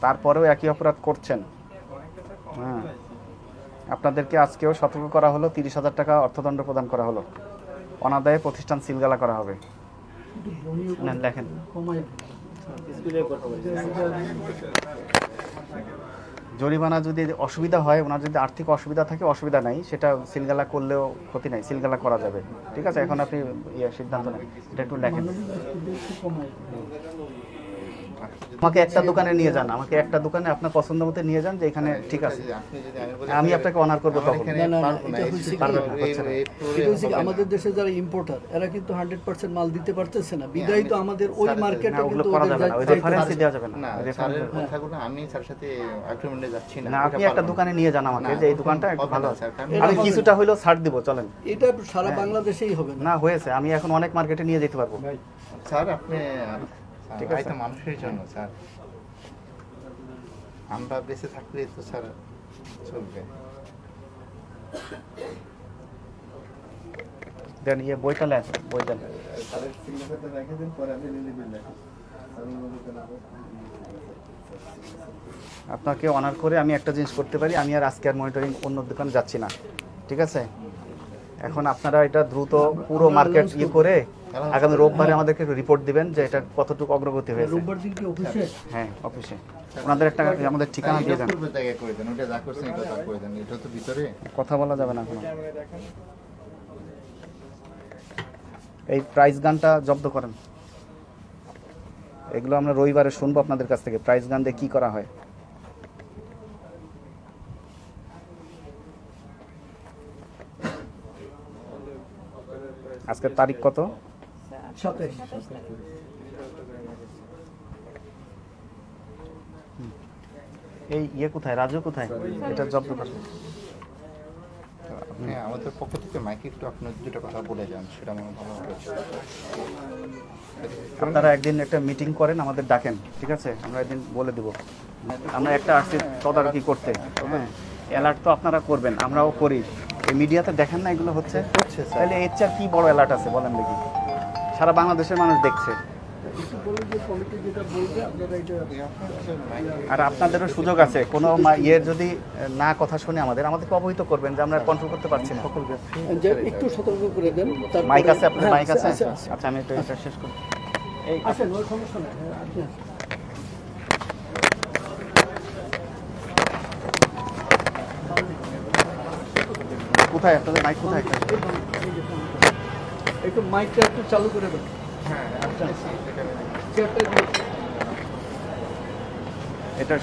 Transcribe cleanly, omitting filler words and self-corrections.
তারপরেও একই অপরাধ করছেন। হ্যাঁ, আপনাদেরকে আজকেও সতর্ক করা হলো, 30,000 টাকা অর্থদণ্ড প্রদান করা হলো, অনাদায়ে প্রতিষ্ঠান সিলগালা করা হবে। লেখেন, জরিমানা যদি অসুবিধা হয়, ওনার যদি আর্থিক অসুবিধা থাকে অসুবিধা নাই, সেটা সিলগালা করলেও ক্ষতি নাই, সিলগালা করা যাবে। ঠিক আছে, এখন আপনি সিদ্ধান্ত নেন, এটা একটু লেখেন। আমাকে একটা দোকানে নিয়ে যান, আমাকে একটা দোকানে আপনার পছন্দ মতো নিয়ে যান যে এখানে ঠিক আছে, আমি আপনাকে অনার করবো তখন। আমাদের দেশে যারা ইম্পোর্টার এরা কিন্তু 100% মাল দিতে পারতেছে না, বিদায় তো আমাদের ওই মার্কেটে কিন্তু করা যাবে না, ওই রেফারেন্স দেওয়া যাবে না। কথাগুলো আমি স্যার সাথে আগ্রহে যাচ্ছি না, আপনি একটা দোকানে নিয়ে যান আমাকে যে এই দোকানটা একটু ভালো আছে, আমি কিছুটা হইলেও ছাড় দিব, চলেন। এটা সারা বাংলাদেশেই হবে না, হয়েছে, আমি এখন অনেক মার্কেটে নিয়ে যেতে পারবো স্যার। আপনি ঠিক আছে, মানুষের জন্য স্যার, আমরা বেঁচে থাকলে তো স্যার চলবে। দেন বইটা লেন, বই দেন। আপনাকে অনার করে আমি একটা জিনিস করতে পারি, আমি আর আজকে আর মনিটরিং অন্য দোকানে যাচ্ছি না। ঠিক আছে, এখন আপনারা এটা দ্রুত পুরো মার্কেট করে আগামী রোববারে আমাদেরকে রিপোর্ট দিবেন যে এটা কতটুকু অগ্রগতি হয়েছে। রোববার দিন কি অফিসে? হ্যাঁ, অফিসে। ওনাদের একটা আমাদের ঠিকানা দিয়ে দেন। কথা বলা যাবে না এখন। এই প্রাইস গানটা জব্দ করেন, এগুলো আমরা রবিবারে শুনবো আপনাদের কাছ থেকে, প্রাইস গান দিয়ে কি করা হয়। আজকের তারিখ কত? 27। এই কোথায়, রাজু কোথায়, এটা জব্দ করেন। হ্যাঁ, আমাদের পক্ষ থেকে মাইকে একটু আপনার দুটো কথা বলে যান, সেটা আমার ভালো হবে। আপনারা একদিন একটা মিটিং করেন, আমাদের ডাকেন, ঠিক আছে, আমরা একদিন বলে দেব। আমরা একটা আসছি তদারকি করতে। হ্যাঁ, অ্যালার্ট তো আপনারা করবেন, আমরাও করি। এই মিডিয়াতে দেখেন না এগুলো হচ্ছে, তাহলে এর চেয়ে কি বড় অ্যালার্ট আছে বলেন দেখি? সারা বাংলাদেশের মানুষ দেখছে। আর আপনাদেরও সুযোগ আছে, কোনো ইয়ের যদি না কথা শুনে আমাদেরকে অবহিত করবেন যে আমরা কন্ট্রোল করতে পারছি না। একটু সতর্ক করে দেন। মাইক আছে আপনার? মাইক আছে? আচ্ছা, আমি এটা শেষ করি। এই আসেন, ওই সমস্যা নেই, আপনি আসেন। কোথায় আপনাদের মাইক কোথায়? একটু মাইকটা একটু চালু করে দেন। হ্যাঁ, চেয়ারটা এটা